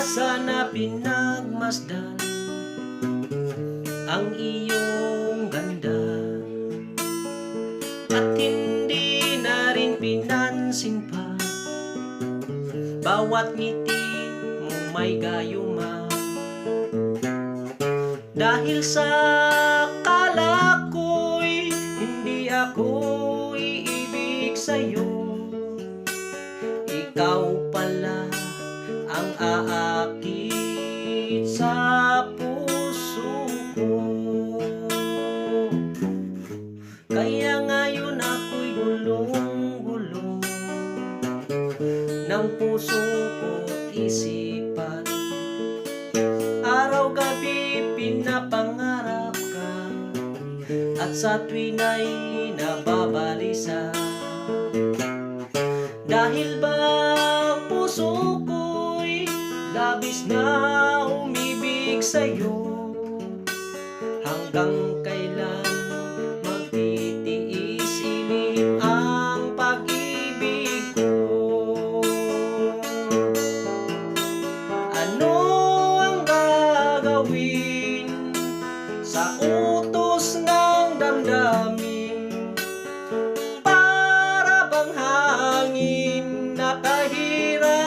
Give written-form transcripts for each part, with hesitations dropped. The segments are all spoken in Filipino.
sana pinagmasdan ang iyong ganda, at hindi na rin pinansin pa bawat ngiti mo may gayuma. Dahil sa akala ko'y hindi ako iibig sa'yo, ikaw pala ang aakit sa puso ko. Kaya ngayon ako'y gulong-gulong ng puso ko't isipan. Araw-gabi pinapangarap ka, at sa tuwin ay nababalisa. Dahil ba puso ko'y labis na umibig sa'yo, hanggang kailan magtitiis ilim ang pag-ibig ko? Ano ang gagawin sa utos ng damdamin? Para bang hangin na kahirap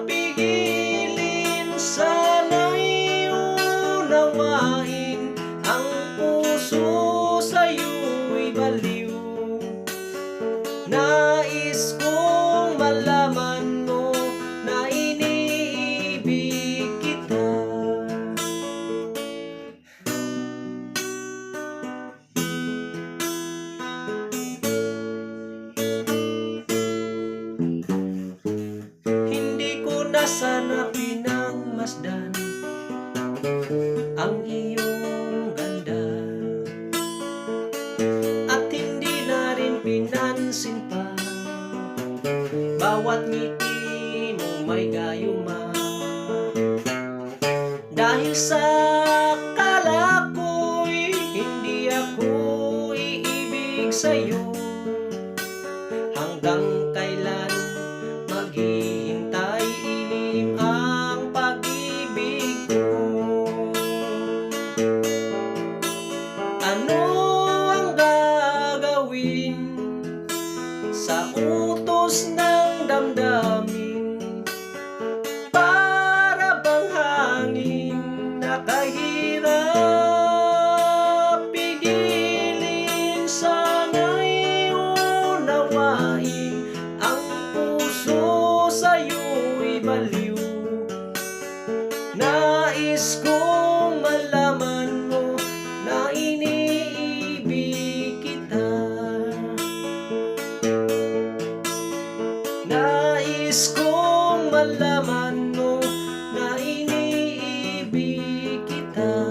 pigilin, sana'y unawain ang puso sa'yo'y baliw. Nais kong malaman mo na iniibig kita. Hindi ko na sana pinagmasdan ang iyong ganda, at hindi na rin pinansin pa bawat ngiti mo may gayuma. Dahil sa akala ko'y hindi ako iibig sa'yo, hanggang kailan maghihintay ilim ang pag-ibig ko? Ano ang gagawin sa utos ng damdamin? Para bang hangin na kahirap pigilin, sana'y unawain ang puso sa'yo'y baliw. Nais kong malaman mo na iniibig kita. Nais kong malaman mo na iniibig kita.